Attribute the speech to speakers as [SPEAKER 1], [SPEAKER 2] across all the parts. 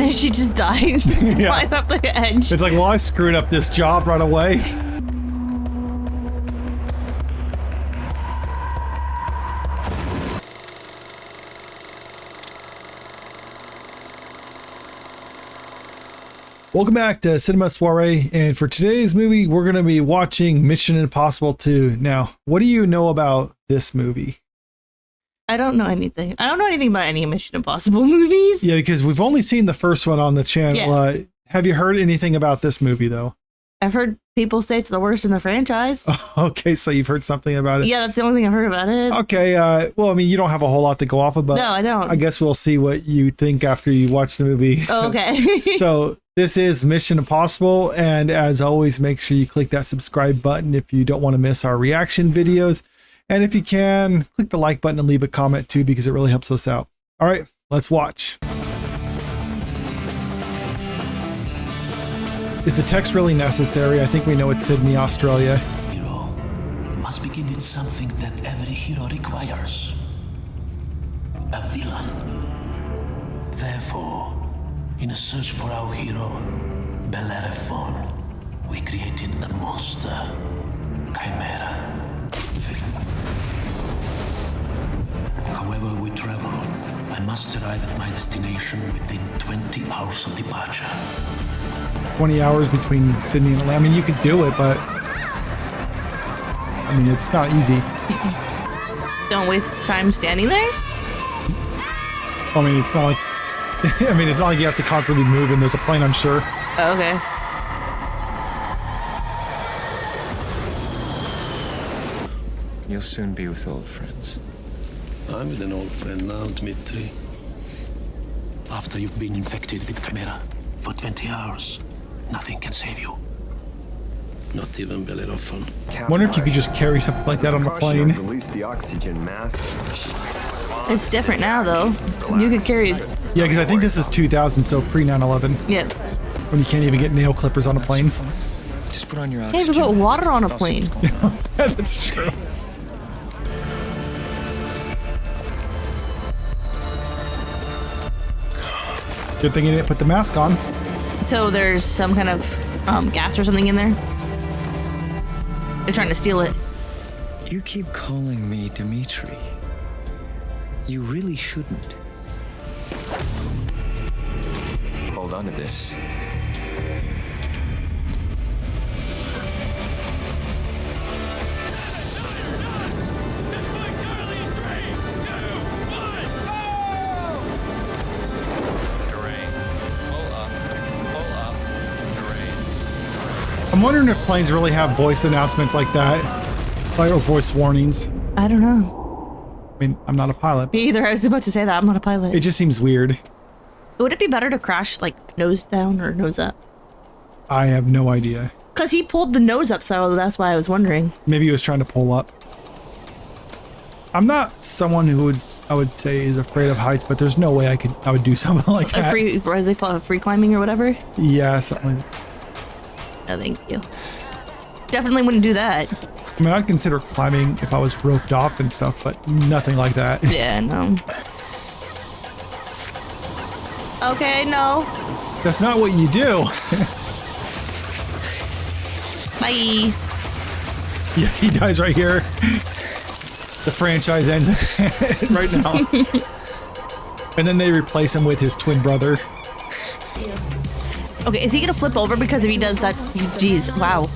[SPEAKER 1] And she just dies.
[SPEAKER 2] Yeah.
[SPEAKER 1] Flies off the edge.
[SPEAKER 2] It's like, well, I screwed up this job right away. Welcome back to Cinema Soiree, and for today's movie, we're going to be watching Mission Impossible 2. Now, what do you know about this movie?
[SPEAKER 1] I don't know anything. I don't know anything about any Mission Impossible movies.
[SPEAKER 2] Yeah, because we've only seen the first one on the channel.
[SPEAKER 1] Yeah.
[SPEAKER 2] Have you heard anything about this movie, though?
[SPEAKER 1] I've heard people say it's the worst in the franchise.
[SPEAKER 2] Okay, so you've heard something about it.
[SPEAKER 1] Yeah, that's the only thing I've heard about it.
[SPEAKER 2] Okay, well, I mean, you don't have a whole lot to go off of, but
[SPEAKER 1] No, I don't.
[SPEAKER 2] I guess we'll see what you think after you watch the movie.
[SPEAKER 1] Oh, okay.
[SPEAKER 2] So this is Mission Impossible, and as always, make sure you click that subscribe button if you don't want to miss our reaction videos. And if you can, click the like button and leave a comment too, because it really helps us out. All right, let's watch. Is the text really necessary? I think we know it's Sydney, Australia.
[SPEAKER 3] Hero must begin with something that every hero requires. A villain. Therefore, in a search for our hero, Bellerophon, we created a monster, Chimera. However we travel, I must arrive at my destination within 20 hours of departure.
[SPEAKER 2] 20 hours between Sydney and Atlanta. I mean, you could do it, but it's not easy.
[SPEAKER 1] Don't waste time standing there.
[SPEAKER 2] I mean, it's not like it's not like he has to constantly be moving. There's a plane, I'm sure.
[SPEAKER 1] Oh, okay.
[SPEAKER 4] You'll soon be with old friends.
[SPEAKER 3] I'm with an old friend now, Dmitri. After you've been infected with Chimera for 20 hours, nothing can save you. Not even Bellerophon.
[SPEAKER 2] I wonder if you could just carry something like that on the plane.
[SPEAKER 5] Release the oxygen mask.
[SPEAKER 1] It's different now, though. You could carry.
[SPEAKER 2] Yeah, because I think this is 2000, so pre 9/11,
[SPEAKER 1] Yeah.
[SPEAKER 2] when you can't even get nail clippers on a plane.
[SPEAKER 4] Just put on your
[SPEAKER 1] Can't
[SPEAKER 4] oxygen.
[SPEAKER 1] even put water on a plane.
[SPEAKER 2] Yeah, that's true. Good thing you didn't put the mask on.
[SPEAKER 1] So there's some kind of gas or something in there. They're trying to steal it.
[SPEAKER 4] You keep calling me Dmitri. You really shouldn't. Hold on to this.
[SPEAKER 2] I'm wondering if planes really have voice announcements like that, like or voice warnings.
[SPEAKER 1] I don't know.
[SPEAKER 2] I mean, I'm not a pilot.
[SPEAKER 1] Me either. I was about to say that. I'm not a pilot.
[SPEAKER 2] It just seems weird.
[SPEAKER 1] Would it be better to crash like nose down or nose up?
[SPEAKER 2] I have no idea.
[SPEAKER 1] Because he pulled the nose up, so that's why I was wondering.
[SPEAKER 2] Maybe he was trying to pull up. I'm not someone who I would say is afraid of heights, but there's no way I would do something like that.
[SPEAKER 1] What is it called? Free climbing or whatever?
[SPEAKER 2] Yeah, something like that.
[SPEAKER 1] No, thank you. Definitely wouldn't do that.
[SPEAKER 2] I mean, I'd consider climbing if I was roped off and stuff, but nothing like that.
[SPEAKER 1] Yeah, no. Okay, no.
[SPEAKER 2] That's not what you do.
[SPEAKER 1] Bye.
[SPEAKER 2] Yeah, he dies right here. The franchise ends right now. And then they replace him with his twin brother.
[SPEAKER 1] Okay, is he gonna flip over? Because if he does, that's... Jeez, wow.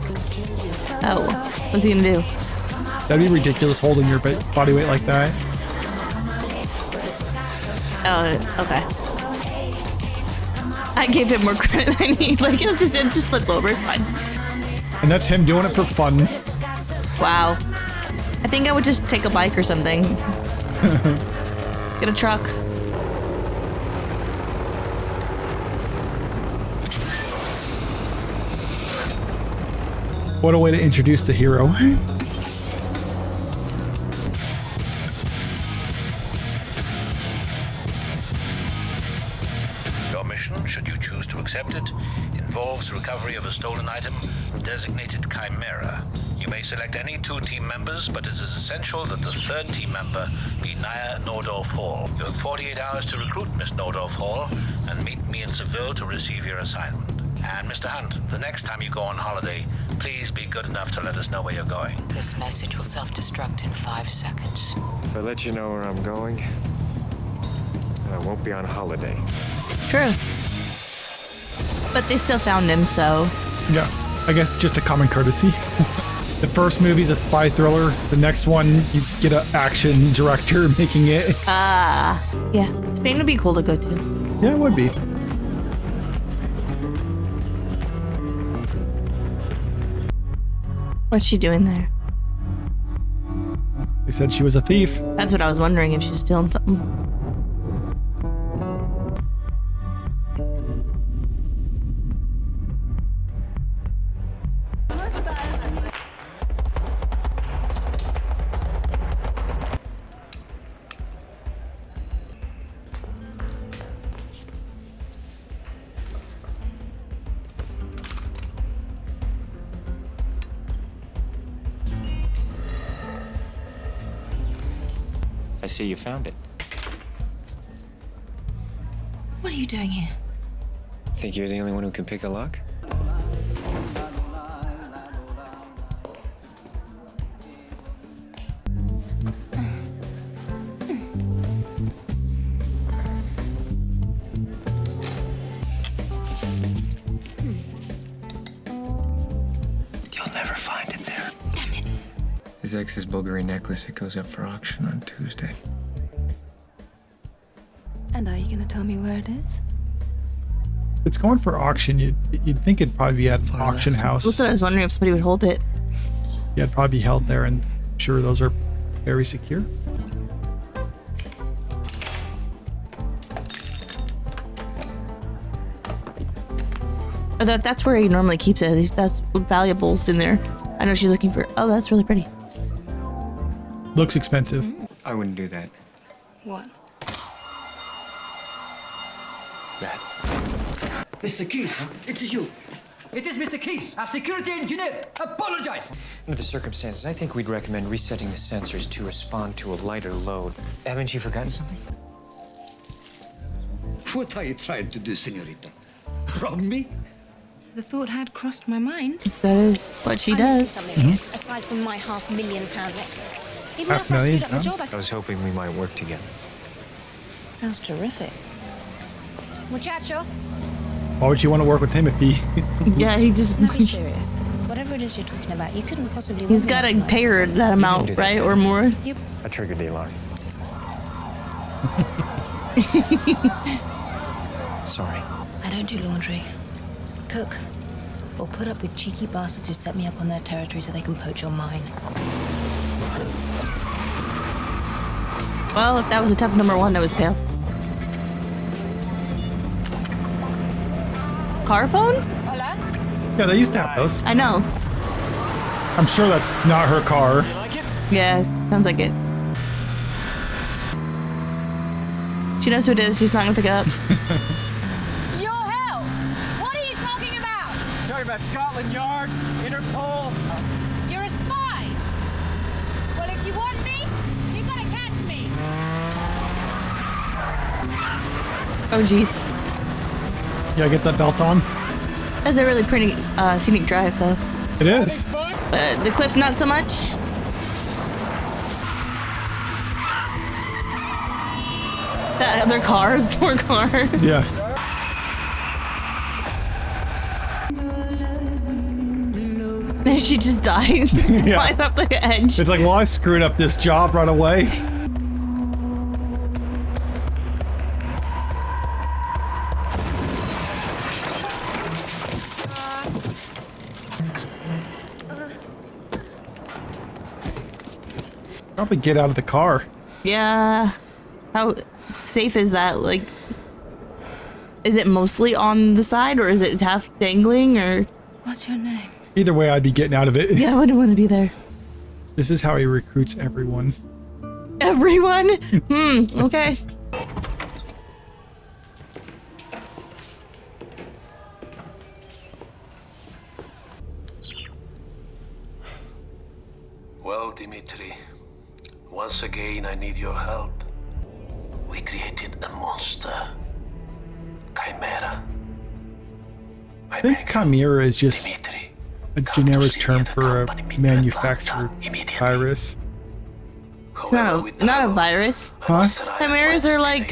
[SPEAKER 1] Oh, what's he gonna do?
[SPEAKER 2] That'd be ridiculous holding your body weight like that.
[SPEAKER 1] Oh, okay. I gave him more credit than he... Like, it just flip over, it's fine.
[SPEAKER 2] And that's him doing it for fun.
[SPEAKER 1] Wow. I think I would just take a bike or something. Get a truck.
[SPEAKER 2] What a way to introduce the hero.
[SPEAKER 6] Your mission, should you choose to accept it, involves recovery of a stolen item designated Chimera. You may select any 2 team members, but it is essential that the 3rd team member be Naya Nordorf Hall. You have 48 hours to recruit Miss Nordorf Hall and meet me in Seville to receive your assignment. And Mr. Hunt, the next time you go on holiday, please be good enough to let us know where you're going.
[SPEAKER 7] This message will self-destruct in 5 seconds.
[SPEAKER 8] If I let you know where I'm going, I won't be on holiday.
[SPEAKER 1] True. But they still found him, so.
[SPEAKER 2] Yeah, I guess just a common courtesy. The first movie's a spy thriller. The next one, you get an action director making it.
[SPEAKER 1] Yeah, Spain would be cool to go to.
[SPEAKER 2] Yeah, it would be.
[SPEAKER 1] What's she doing there?
[SPEAKER 2] They said she was a thief.
[SPEAKER 1] That's what I was wondering, if she's stealing something.
[SPEAKER 4] I see you found it.
[SPEAKER 7] What are you doing here?
[SPEAKER 4] Think you're the only one who can pick the lock?
[SPEAKER 3] You'll never find it there.
[SPEAKER 7] Damn it.
[SPEAKER 4] His ex's Bulgari necklace, it goes up for auction on Tuesday.
[SPEAKER 9] And are you gonna tell me where it is?
[SPEAKER 2] If it's going for auction, you'd think it'd probably be at an auction house.
[SPEAKER 1] That's what I was wondering, if somebody would hold it.
[SPEAKER 2] Yeah, it'd probably be held there, and I'm sure those are very secure.
[SPEAKER 1] Or that's where he normally keeps it. That's valuables in there. I know she's looking for. Oh, that's really pretty.
[SPEAKER 2] Looks expensive.
[SPEAKER 4] I wouldn't do that.
[SPEAKER 9] What?
[SPEAKER 4] That.
[SPEAKER 10] Mr. Keys, it is you. It is Mr. Keys, our security engineer. Apologize.
[SPEAKER 4] Under the circumstances, I think we'd recommend resetting the sensors to respond to a lighter load. Haven't you forgotten something?
[SPEAKER 10] What are you trying to do, senorita? Rob me?
[SPEAKER 9] The thought had crossed my mind.
[SPEAKER 1] That is what she
[SPEAKER 9] I missing
[SPEAKER 1] does.
[SPEAKER 9] something here, aside from my £500,000 necklace. Even
[SPEAKER 2] $500,000,
[SPEAKER 9] after I screwed up the
[SPEAKER 2] huh?
[SPEAKER 9] job,
[SPEAKER 4] I was hoping we might work together.
[SPEAKER 9] Sounds terrific. Muchacho,
[SPEAKER 2] Why would you want to work with him if he...
[SPEAKER 1] Yeah, he just.
[SPEAKER 9] now be serious. Whatever it is you're talking about, you couldn't possibly.
[SPEAKER 1] He's got to pay her that amount,
[SPEAKER 4] do that.
[SPEAKER 1] right, or more.
[SPEAKER 8] I triggered the alarm.
[SPEAKER 4] Sorry.
[SPEAKER 9] I don't do laundry, cook, or put up with cheeky bastards who set me up on their territory so they can poach on mine.
[SPEAKER 1] Well, if that was a tough number 1, that was fail. Car phone?
[SPEAKER 9] Hola.
[SPEAKER 2] Yeah, they used to have those.
[SPEAKER 1] I know.
[SPEAKER 2] I'm sure that's not her car.
[SPEAKER 1] Yeah, sounds like it. She knows who it is. She's not gonna pick it up.
[SPEAKER 9] Your hell! What are you talking about?
[SPEAKER 10] Talking about Scotland Yard, Interpol.
[SPEAKER 9] You're a spy. Well, if you want me, you gotta catch me.
[SPEAKER 1] Oh, jeez.
[SPEAKER 2] Yeah, get that belt on.
[SPEAKER 1] That's a really pretty scenic drive, though.
[SPEAKER 2] It is.
[SPEAKER 1] The cliff, not so much. That other car, the poor car.
[SPEAKER 2] Yeah.
[SPEAKER 1] And she just dies.
[SPEAKER 2] Yeah.
[SPEAKER 1] Flying off the edge.
[SPEAKER 2] It's like, well, I screwed up this job right away. Probably get out of the car.
[SPEAKER 1] Yeah. How safe is that? Like, is it mostly on the side, or is it half dangling, or?
[SPEAKER 9] What's your name?
[SPEAKER 2] Either way, I'd be getting out of it.
[SPEAKER 1] Yeah, I wouldn't want to be there.
[SPEAKER 2] This is how he recruits everyone.
[SPEAKER 1] Everyone? Okay.
[SPEAKER 3] once again I need your help. We created a monster. Chimera.
[SPEAKER 2] I think chimera is just a generic term for a manufactured virus.
[SPEAKER 1] It's not a virus.
[SPEAKER 2] Huh?
[SPEAKER 1] Chimeras are like,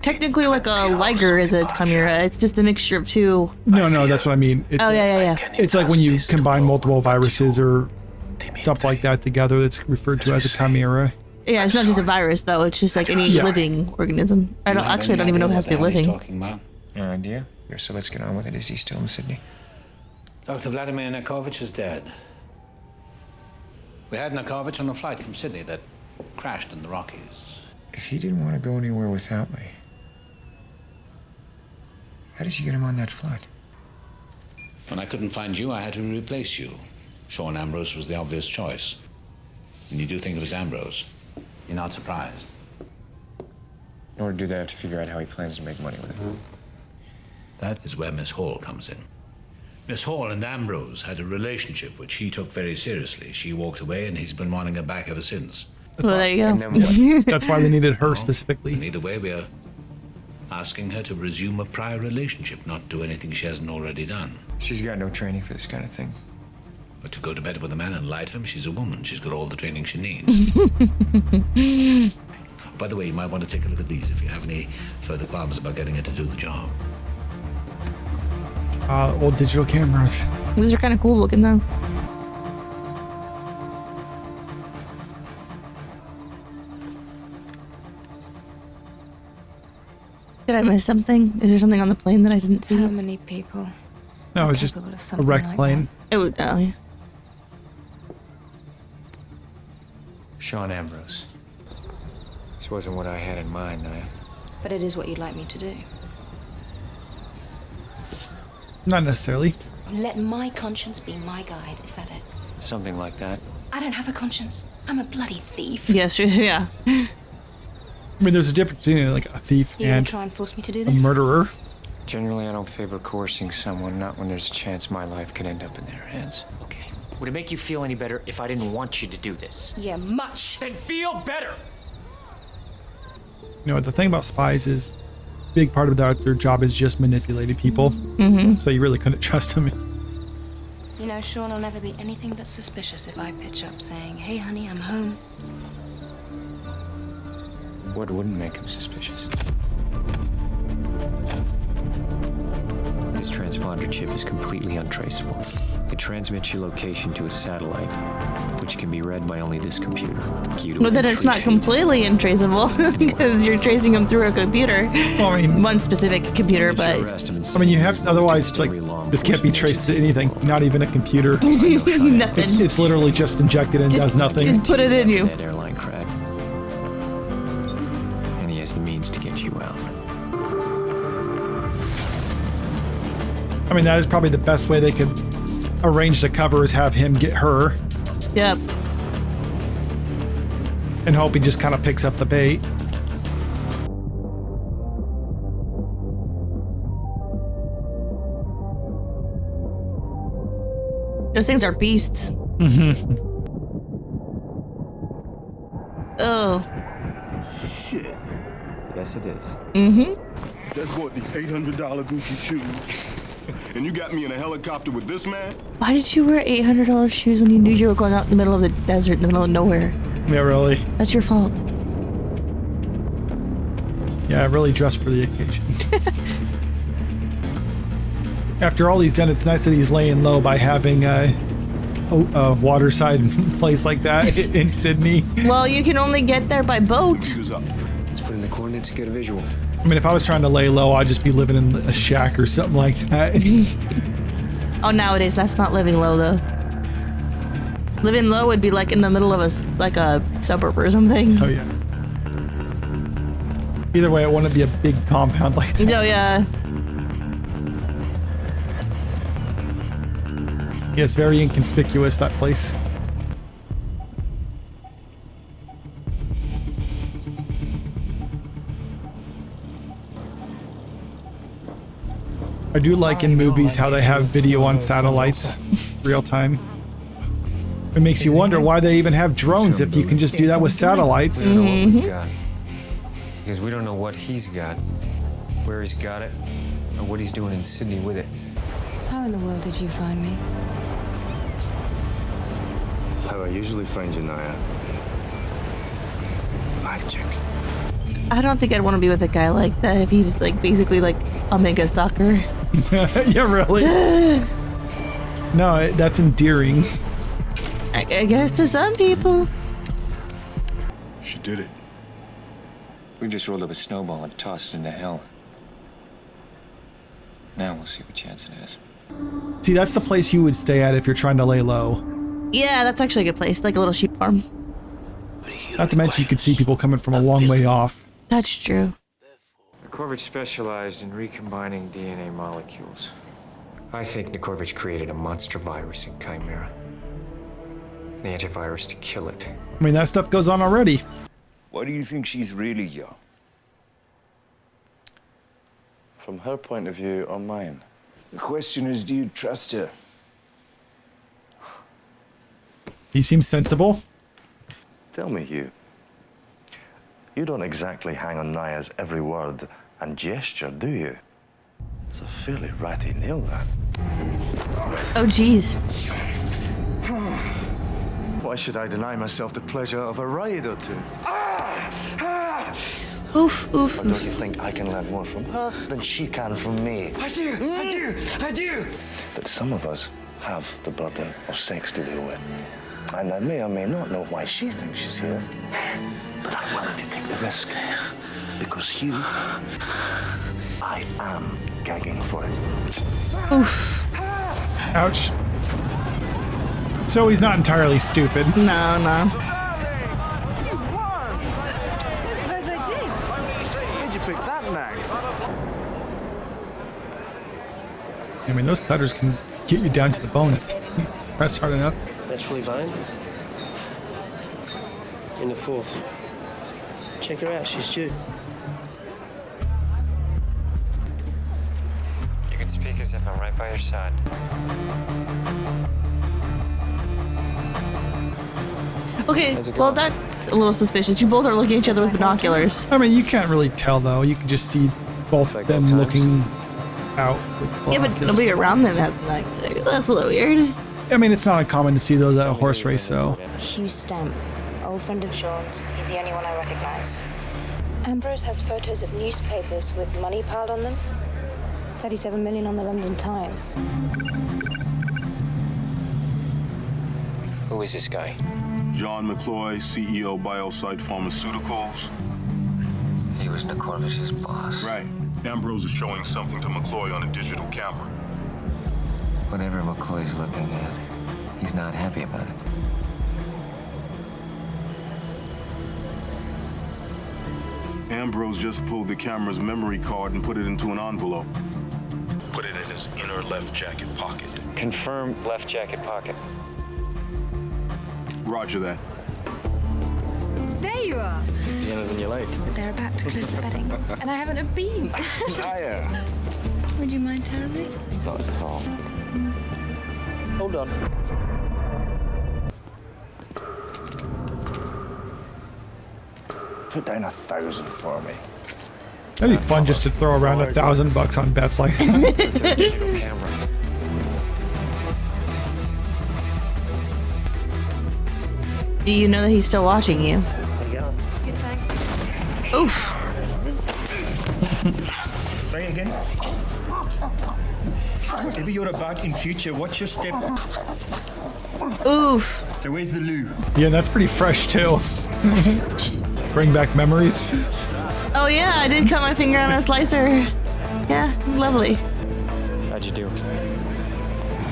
[SPEAKER 1] technically like a liger is a chimera. It's just a mixture of two.
[SPEAKER 2] No, that's what I mean. It's,
[SPEAKER 1] yeah.
[SPEAKER 2] It's like when you combine multiple viruses or something like that together, that's referred to as a chimera.
[SPEAKER 1] Yeah, it's not just a virus though. It's just like any living organism. I don't even know if it has to be living.
[SPEAKER 4] No idea. Here, so let's get on with it. Is he still in Sydney?
[SPEAKER 6] Dr. Vladimir Nakovich is dead. We had Nakovich on a flight from Sydney that crashed in the Rockies.
[SPEAKER 4] If he didn't want to go anywhere without me, how did you get him on that flight?
[SPEAKER 6] When I couldn't find you, I had to replace you. Sean Ambrose was the obvious choice. And you do think of as Ambrose. You're not surprised.
[SPEAKER 4] In order to do that, I have to figure out how he plans to make money with it.
[SPEAKER 6] That is where Miss Hall comes in. Miss Hall and Ambrose had a relationship which he took very seriously. She walked away and he's been wanting her back ever since.
[SPEAKER 1] Well, there you
[SPEAKER 2] go. That's why they needed her specifically.
[SPEAKER 6] And either way, we are asking her to resume a prior relationship, not do anything she hasn't already done.
[SPEAKER 4] She's got no training for this kind of thing.
[SPEAKER 6] But to go to bed with a man and lie to him, she's a woman. She's got all the training she needs. By the way, you might want to take a look at these if you have any further qualms about getting her to do the job.
[SPEAKER 2] Old digital cameras.
[SPEAKER 1] These are kind of cool looking though. Did I miss something? Is there something on the plane that I didn't see?
[SPEAKER 9] How many people?
[SPEAKER 2] No, it's just a wrecked plane.
[SPEAKER 1] It would. Oh, yeah.
[SPEAKER 4] Sean Ambrose. This wasn't what I had in mind, Naya.
[SPEAKER 9] But it is what you'd like me to do.
[SPEAKER 2] Not necessarily.
[SPEAKER 9] Let my conscience be my guide. Is that it?
[SPEAKER 4] Something like that.
[SPEAKER 9] I don't have a conscience. I'm a bloody thief.
[SPEAKER 1] Yes, yeah.
[SPEAKER 2] I mean, there's a difference between like a thief
[SPEAKER 9] You
[SPEAKER 2] and
[SPEAKER 9] try and force me to do
[SPEAKER 2] a
[SPEAKER 9] this?
[SPEAKER 2] murderer.
[SPEAKER 4] Generally, I don't favor coercing someone, not when there's a chance my life could end up in their hands.
[SPEAKER 11] Okay. Would it make you feel any better if I didn't want you to do this?
[SPEAKER 9] Yeah, much.
[SPEAKER 11] Then feel better!
[SPEAKER 2] You know, the thing about spies is big part of their job is just manipulating people. Mm-hmm. So you really couldn't trust them.
[SPEAKER 9] You know, Sean will never be anything but suspicious if I pitch up saying, hey, honey, I'm home.
[SPEAKER 4] What wouldn't make him suspicious? His transponder chip is completely untraceable. It transmits your location to a satellite, which can be read by only this computer.
[SPEAKER 1] But then it's not completely untraceable because you're tracing them through a computer.
[SPEAKER 2] Well, I mean,
[SPEAKER 1] one specific computer, but
[SPEAKER 2] I mean, you have otherwise it's like this can't be traced to anything, not even a computer.
[SPEAKER 1] Nothing.
[SPEAKER 2] It's literally just injected and does nothing.
[SPEAKER 1] Just put it in you.
[SPEAKER 4] That airline crash, and he has the means to get you out.
[SPEAKER 2] I mean, that is probably the best way they could arrange the cover is have him get her.
[SPEAKER 1] Yep.
[SPEAKER 2] And hope he just kind of picks up the bait.
[SPEAKER 1] Those things are beasts.
[SPEAKER 2] Mm-hmm.
[SPEAKER 1] Oh.
[SPEAKER 12] Shit.
[SPEAKER 4] Yes, it is.
[SPEAKER 1] Mm-hmm.
[SPEAKER 12] Just bought these $800 Gucci shoes. And you got me in a helicopter with this man?
[SPEAKER 1] Why did you wear $800 shoes when you knew you were going out in the middle of the desert, in the middle of nowhere?
[SPEAKER 2] Yeah, really.
[SPEAKER 1] That's your fault.
[SPEAKER 2] Yeah, really dressed for the occasion. After all he's done, it's nice that he's laying low by having a waterside place like that in Sydney.
[SPEAKER 1] Well, you can only get there by boat.
[SPEAKER 4] Let's put in the coordinates and get a visual.
[SPEAKER 2] I mean, if I was trying to lay low, I'd just be living in a shack or something like that.
[SPEAKER 1] Oh, nowadays, that's not living low, though. Living low would be like in the middle of a suburb or something.
[SPEAKER 2] Oh, yeah. Either way, it wouldn't be a big compound like that.
[SPEAKER 1] No, yeah.
[SPEAKER 2] Yeah, it's very inconspicuous, that place. I do like in movies how they have video on satellites, real time. It makes you wonder why they even have drones if you can just do that with satellites.
[SPEAKER 4] We don't know what we've got. Because we don't know what he's got, where he's got it, or what he's doing in Sydney with it.
[SPEAKER 9] How in the world did you find me?
[SPEAKER 5] How I usually find you, Naya. Magic.
[SPEAKER 1] I don't think I'd want to be with a guy like that if he's like basically like a mega stalker.
[SPEAKER 2] Yeah, really? No, that's endearing.
[SPEAKER 1] I guess to some people.
[SPEAKER 12] She did it.
[SPEAKER 4] We just rolled up a snowball and tossed it into hell. Now we'll see what chance it has.
[SPEAKER 2] See, that's the place you would stay at if you're trying to lay low.
[SPEAKER 1] Yeah, that's actually a good place, like a little sheep farm.
[SPEAKER 2] Not to mention you could see people coming from a long way off.
[SPEAKER 1] That's true.
[SPEAKER 8] Nikovich specialized in recombining DNA molecules.
[SPEAKER 4] I think Nikovich created a monster virus in Chimera. The antivirus to kill it.
[SPEAKER 2] I mean, that stuff goes on already.
[SPEAKER 5] Why do you think she's really young? From her point of view or mine? The question is, do you trust her?
[SPEAKER 2] He seems sensible.
[SPEAKER 5] Tell me, Hugh. You don't exactly hang on Naya's every word and gesture, do you? It's a fairly ratty nail, that.
[SPEAKER 1] Oh, jeez.
[SPEAKER 5] Why should I deny myself the pleasure of a ride or two?
[SPEAKER 1] Oof, oof.
[SPEAKER 5] Or don't you think I can learn more from her than she can from me?
[SPEAKER 10] I do.
[SPEAKER 5] That some of us have the burden of sex to deal with. And I may or may not know why she thinks she's here. But I'm willing to take the risk. Because Hugh, I am gagging for it.
[SPEAKER 1] Oof.
[SPEAKER 2] Ouch. So he's not entirely stupid.
[SPEAKER 1] No, no.
[SPEAKER 9] I suppose I did.
[SPEAKER 5] Where'd you pick that nag?
[SPEAKER 2] I mean, those cutters can get you down to the bone if you press hard enough.
[SPEAKER 10] Naturally fine. In the fourth. Check her out, she's due.
[SPEAKER 8] You can speak as if I'm right by your side.
[SPEAKER 1] Okay, well that's a little suspicious. You both are looking at each other with binoculars.
[SPEAKER 2] I mean, you can't really tell though. You can just see both of them looking out with
[SPEAKER 1] Yeah, but
[SPEAKER 2] binoculars.
[SPEAKER 1] nobody around them has binoculars. That's a little weird.
[SPEAKER 2] I mean, it's not uncommon to see those at a horse race, so.
[SPEAKER 9] Hugh Stamp, old friend of Sean's. He's the only one I recognize. Ambrose has photos of newspapers with money piled on them. 37 million on the London Times.
[SPEAKER 4] Who is this guy?
[SPEAKER 12] John McCloy, CEO Biosite Pharmaceuticals.
[SPEAKER 4] He was Nikovich's boss.
[SPEAKER 12] Right. Ambrose is showing something to McCloy on a digital camera.
[SPEAKER 4] Whatever McCloy's looking at, he's not happy about it.
[SPEAKER 12] Ambrose just pulled the camera's memory card and put it into an envelope. Put it in his inner left jacket pocket.
[SPEAKER 8] Confirm left jacket pocket.
[SPEAKER 12] Roger that.
[SPEAKER 9] There you are.
[SPEAKER 5] See anything you like?
[SPEAKER 9] They're about to close the betting, and I haven't a bean.
[SPEAKER 5] Naya!
[SPEAKER 9] Would you mind terribly?
[SPEAKER 5] Not at all. Hold on. Put down 1,000 for me.
[SPEAKER 2] That'd be fun just to throw around $1,000 on bets like that.
[SPEAKER 8] Digital camera.
[SPEAKER 1] Do you know that he's still watching you?
[SPEAKER 9] Good thanks.
[SPEAKER 1] Oof.
[SPEAKER 10] Try again. If you're about in future, watch your step.
[SPEAKER 1] Oof.
[SPEAKER 10] So where's the loo?
[SPEAKER 2] Yeah, that's pretty fresh too. Bring back memories.
[SPEAKER 1] Oh yeah, I did cut my finger on a slicer. Yeah, lovely.
[SPEAKER 8] How'd you do?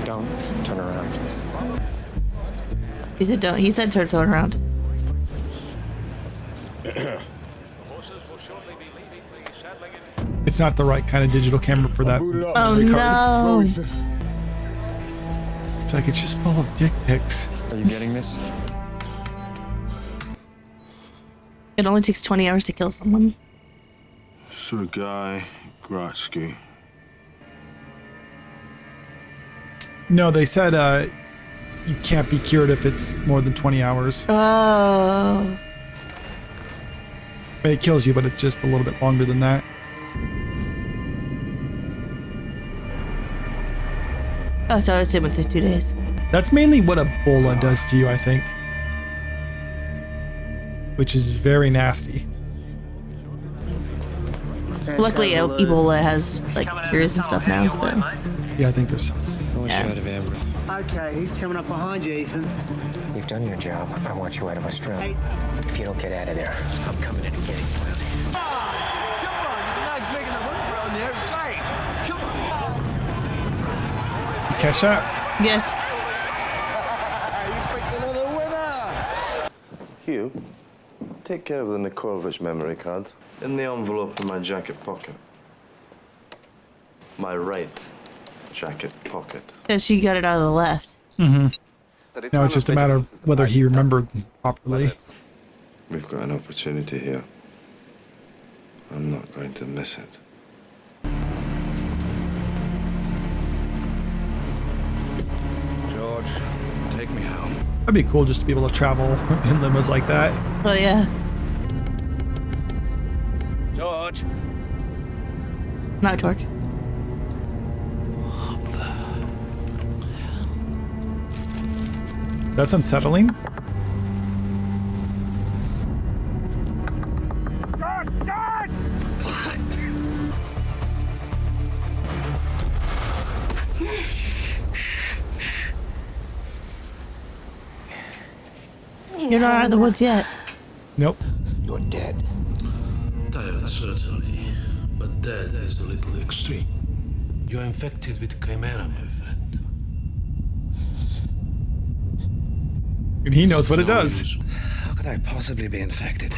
[SPEAKER 8] Don't turn around.
[SPEAKER 1] He said don't. He said turn around.
[SPEAKER 2] It's not the right kind of digital camera for that.
[SPEAKER 1] Oh no.
[SPEAKER 2] It's like it's just full of dick pics.
[SPEAKER 4] Are you getting this?
[SPEAKER 1] It only takes 20 hours to kill someone.
[SPEAKER 12] Sergei Gratsky.
[SPEAKER 2] No, they said you can't be cured if it's more than 20 hours.
[SPEAKER 1] Oh.
[SPEAKER 2] I mean, it kills you, but it's just a little bit longer than that.
[SPEAKER 1] Oh, so it's in with the 2 days.
[SPEAKER 2] That's mainly what Ebola does to you, I think. Which is very nasty.
[SPEAKER 1] Luckily, Ebola has like cures and stuff now, so.
[SPEAKER 2] Yeah, I think there's some.
[SPEAKER 13] Okay, he's coming up behind you, Ethan.
[SPEAKER 11] You've done your job. I want you out of Australia. If you don't get out of there, I'm coming in and getting you out.
[SPEAKER 5] Nag's making a run for it on the outside. Come on.
[SPEAKER 2] Catch that?
[SPEAKER 1] Yes.
[SPEAKER 5] He's picked another winner.
[SPEAKER 14] Hugh, take care of the Nikorovich memory card in the envelope in my jacket pocket. My right jacket pocket.
[SPEAKER 1] Because she got it out of the left.
[SPEAKER 2] Mm-hmm. Now it's just a matter of whether he remembered properly.
[SPEAKER 14] We've got an opportunity here. I'm not going to miss it.
[SPEAKER 3] George, take me home.
[SPEAKER 2] That'd be cool just to be able to travel in limos like that.
[SPEAKER 1] Oh, yeah.
[SPEAKER 3] George.
[SPEAKER 1] Not George.
[SPEAKER 2] That's unsettling.
[SPEAKER 1] You're not out of the woods yet.
[SPEAKER 2] Nope.
[SPEAKER 3] You're dead. Tired, certainly, but dead is a little extreme. You're infected with Chimera, my friend.
[SPEAKER 2] And he knows what it does.
[SPEAKER 3] How could I possibly be infected?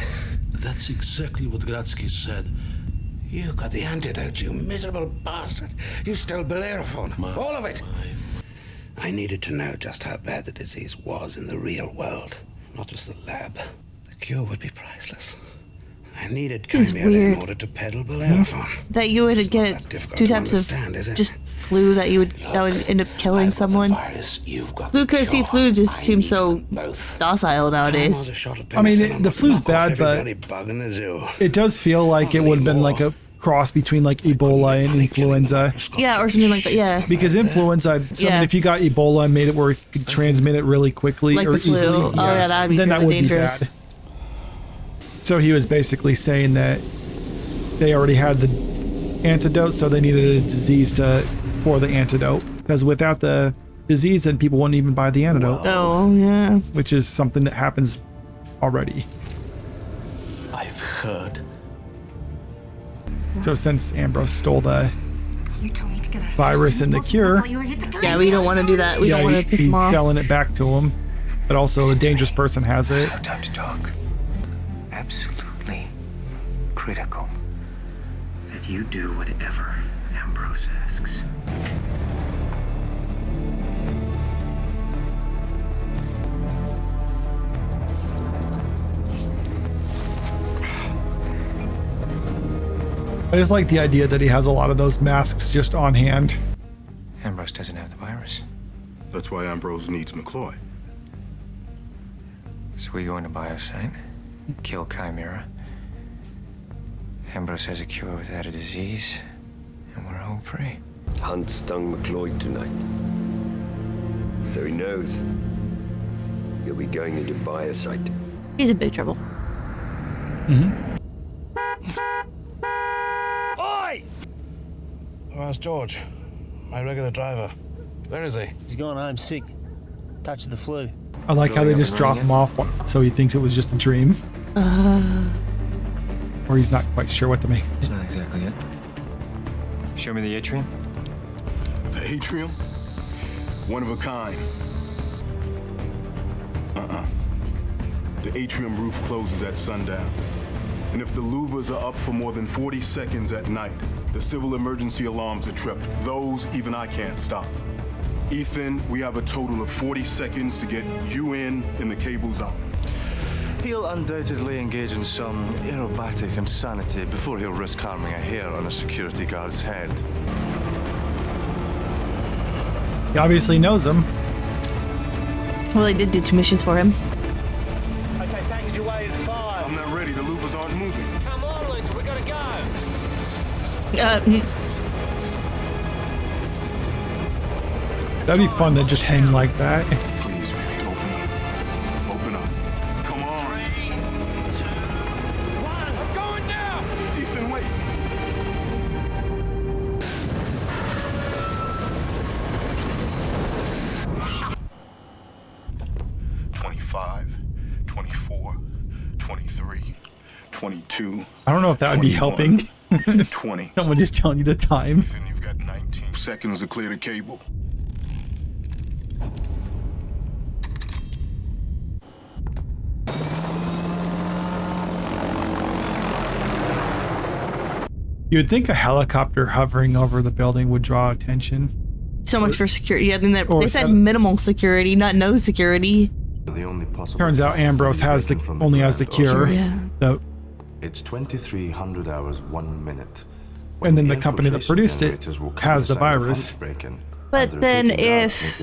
[SPEAKER 3] That's exactly what Gratsky said.
[SPEAKER 15] You got the antidote, you miserable bastard. You stole Bellerophon. All of it. I needed to know just how bad the disease was in the real world, not just the lab. The cure would be priceless. I needed Chimera in order to peddle Bellerophon.
[SPEAKER 1] That you would get 2 types of just flu that would end up killing someone. Flu, flu just seems so docile nowadays.
[SPEAKER 2] I mean, the flu's bad, but it does feel like it would have been like a cross between like Ebola and influenza.
[SPEAKER 1] Yeah, or something like that, yeah.
[SPEAKER 2] Because influenza, if you got Ebola and made it where it could transmit it really quickly
[SPEAKER 1] like
[SPEAKER 2] or
[SPEAKER 1] the flu.
[SPEAKER 2] easily,
[SPEAKER 1] That'd be
[SPEAKER 2] then
[SPEAKER 1] really
[SPEAKER 2] that would
[SPEAKER 1] dangerous.
[SPEAKER 2] be bad. So he was basically saying that they already had the antidote, so they needed a disease for the antidote. Because without the disease, then people wouldn't even buy the antidote.
[SPEAKER 1] Oh, yeah.
[SPEAKER 2] Which is something that happens already.
[SPEAKER 3] I've heard.
[SPEAKER 2] So since Ambrose stole the virus and the cure,
[SPEAKER 1] yeah, we don't want to do that. We don't want to piss him off.
[SPEAKER 2] He's selling it back to him. But also, a dangerous person has it.
[SPEAKER 11] No time to talk. Absolutely critical that you do whatever Ambrose asks.
[SPEAKER 2] I just like the idea that he has a lot of those masks just on hand.
[SPEAKER 11] Ambrose doesn't have the virus.
[SPEAKER 12] That's why Ambrose needs McCloy.
[SPEAKER 11] So we go into biosite, kill Chimera. Ambrose has a cure without a disease, and we're home free.
[SPEAKER 16] Hunt stung McCloy tonight. So he knows you'll be going into biosite.
[SPEAKER 1] He's in big trouble.
[SPEAKER 3] Oi! Where's George? My regular driver. Where is he?
[SPEAKER 13] He's gone home sick. Touch of the flu.
[SPEAKER 2] I like how they just drop him off so he thinks it was just a dream. Or he's not quite sure what to make.
[SPEAKER 11] It's not exactly it. Show me the atrium.
[SPEAKER 12] The atrium? One of a kind. The atrium roof closes at sundown. And if the louvers are up for more than 40 seconds at night, the civil emergency alarms are tripped. Those even I can't stop. Ethan, we have a total of 40 seconds to get you in and the cables out.
[SPEAKER 14] He'll undoubtedly engage in some aerobatic insanity before he'll risk harming a hair on a security guard's head.
[SPEAKER 2] He obviously knows him.
[SPEAKER 1] Well, they did do 2 missions for him.
[SPEAKER 10] Okay, package away in 5.
[SPEAKER 12] I'm not ready. The louvers aren't moving.
[SPEAKER 10] Come on, Luther, we gotta go.
[SPEAKER 2] That'd be fun to just hang like that.
[SPEAKER 12] Please, baby, open up. Open up. Come on.
[SPEAKER 10] 3, 2, 1. I'm going now.
[SPEAKER 12] Ethan, wait.
[SPEAKER 2] I don't know if that would be helping.
[SPEAKER 12] 20.
[SPEAKER 2] Someone just telling you the time.
[SPEAKER 12] Ethan, you've got 19 seconds to clear the cable.
[SPEAKER 2] You would think a helicopter hovering over the building would draw attention.
[SPEAKER 1] So much for security. I mean, they said
[SPEAKER 2] seven.
[SPEAKER 1] minimal security, not no security.
[SPEAKER 2] Turns out Ambrose only has the cure.
[SPEAKER 1] Yeah.
[SPEAKER 2] So,
[SPEAKER 17] It's 2300 hours, 1 minute.
[SPEAKER 2] and then the company that produced it has the virus.
[SPEAKER 1] But then if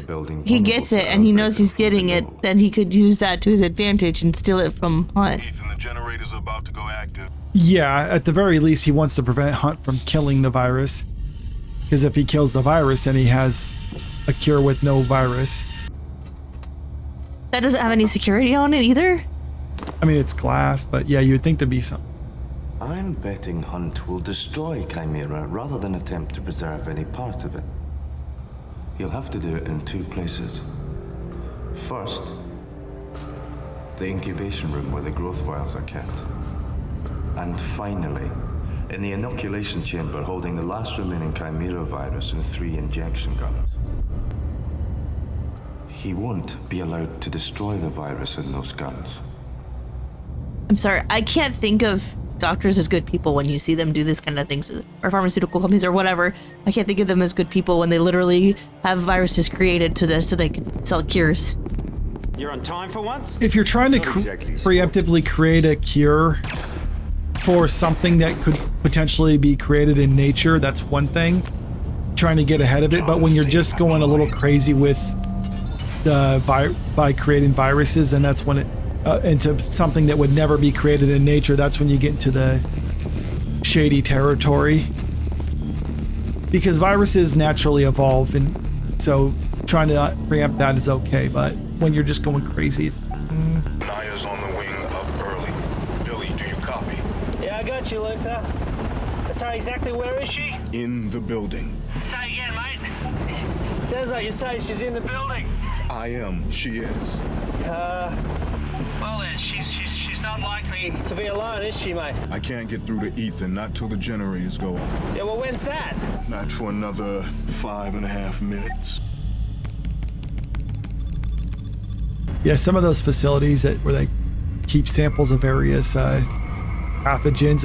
[SPEAKER 1] he gets it and he knows he's getting it, then he could use that to his advantage and steal it from Hunt.
[SPEAKER 12] Ethan, the generators are about to go active.
[SPEAKER 2] Yeah, at the very least, he wants to prevent Hunt from killing the virus. Because if he kills the virus, then he has a cure with no virus.
[SPEAKER 1] That doesn't have any security on it either?
[SPEAKER 2] I mean, it's glass, but yeah, you would think there'd be some.
[SPEAKER 17] I'm betting Hunt will destroy Chimera rather than attempt to preserve any part of it. He'll have to do it in 2 places. First, the incubation room where the growth vials are kept. And finally, in the inoculation chamber holding the last remaining Chimera virus in 3 injection guns. He won't be allowed to destroy the virus in those guns.
[SPEAKER 1] I'm sorry, I can't think of doctors as good people when you see them do this kind of things, or pharmaceutical companies or whatever. I can't think of them as good people when they literally have viruses created to this so they can sell cures.
[SPEAKER 13] You're on time for once?
[SPEAKER 2] If you're trying to preemptively create a cure for something that could potentially be created in nature, that's one thing. Trying to get ahead of it, but when you're just going a little crazy with by creating viruses, and that's when it into something that would never be created in nature, that's when you get into the shady territory. Because viruses naturally evolve, and so trying to preempt that is okay, but when you're just going crazy, it's...
[SPEAKER 12] Naya's on the wing up early. Billy, do you copy?
[SPEAKER 10] Yeah, I got you, Luther. Sorry, exactly where is she?
[SPEAKER 12] In the building.
[SPEAKER 10] Say again, mate. Sounds like you say she's in the building.
[SPEAKER 12] I am. She is.
[SPEAKER 10] Well then, she's not likely to be alone, is she, mate?
[SPEAKER 12] I can't get through to Ethan, not till the generators go off.
[SPEAKER 10] Yeah, well, when's that?
[SPEAKER 12] Not for another 5.5 minutes.
[SPEAKER 2] Yeah, some of those facilities where they keep samples of various pathogens,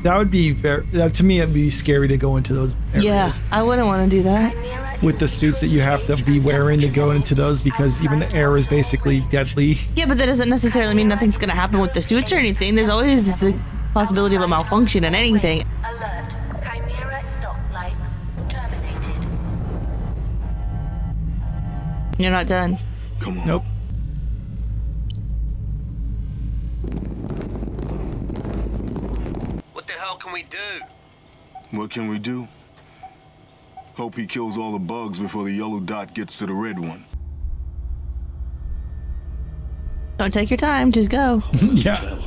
[SPEAKER 2] that would be to me, it'd be scary to go into those areas.
[SPEAKER 1] Yeah, I wouldn't want to do that.
[SPEAKER 2] With the suits that you have to be wearing to go into those, because even the air is basically deadly.
[SPEAKER 1] Yeah, but that doesn't necessarily mean nothing's going to happen with the suits or anything. There's always the possibility of a malfunction in anything.
[SPEAKER 9] Alert. Chimera stoplight terminated.
[SPEAKER 1] You're not done.
[SPEAKER 12] Come on.
[SPEAKER 2] Nope.
[SPEAKER 10] What the hell can we do?
[SPEAKER 12] What can we do? Hope he kills all the bugs before the yellow dot gets to the red one.
[SPEAKER 1] Don't take your time, just go.
[SPEAKER 2] Yeah.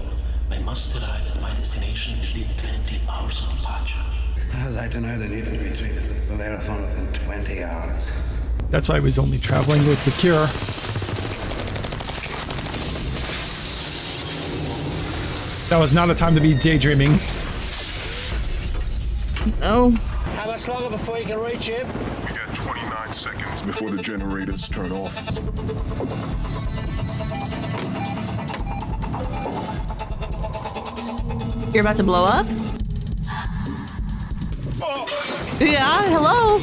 [SPEAKER 3] I must arrive at my destination within 20 hours of departure.
[SPEAKER 15] How was I to know they needed to be treated with Bellerophon within 20 hours?
[SPEAKER 2] That's why I was only traveling with the cure. That was not a time to be daydreaming.
[SPEAKER 1] Oh.
[SPEAKER 10] How much longer before you can reach him?
[SPEAKER 12] We got 29 seconds before the generators turn off.
[SPEAKER 1] You're about to blow up? Yeah, hello.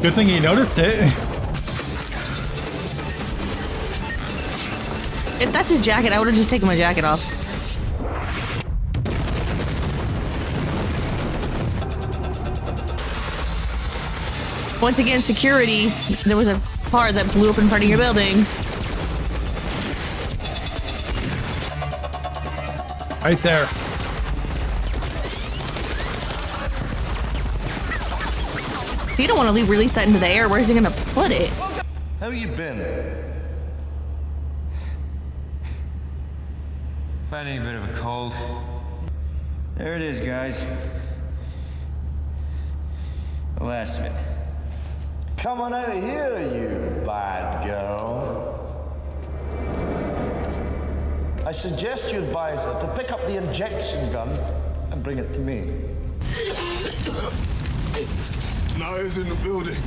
[SPEAKER 2] Good thing you noticed it.
[SPEAKER 1] If that's his jacket, I would have just taken my jacket off. Once again, security. There was a car that blew up in front of your building.
[SPEAKER 2] Right there.
[SPEAKER 1] If you don't want to release that into the air, where's he gonna put it?
[SPEAKER 17] How you been?
[SPEAKER 8] Fighting a bit of a cold. There it is, guys. The last of it.
[SPEAKER 17] Come on out of here, you bad girl. I suggest you advise her to pick up the injection gun and bring it to me.
[SPEAKER 12] Naya's in the building.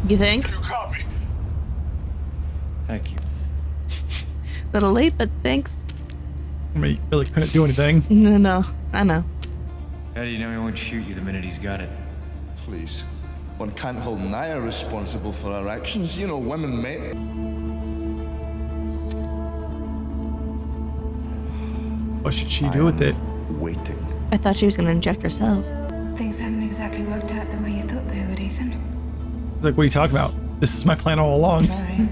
[SPEAKER 1] You think?
[SPEAKER 12] You copy?
[SPEAKER 8] Thank you.
[SPEAKER 1] Little late, but thanks.
[SPEAKER 2] I mean, really couldn't do anything.
[SPEAKER 1] No, I know.
[SPEAKER 8] How do you know he won't shoot you the minute he's got it?
[SPEAKER 17] Please. One can't hold Naya responsible for our actions. You know, women, mate.
[SPEAKER 2] What should she do with it?
[SPEAKER 17] Waiting.
[SPEAKER 1] I thought she was gonna inject herself.
[SPEAKER 7] Things haven't exactly worked out the way you thought they would, Ethan.
[SPEAKER 2] Like, what are you talking about? This is my plan all along.
[SPEAKER 7] Sorry.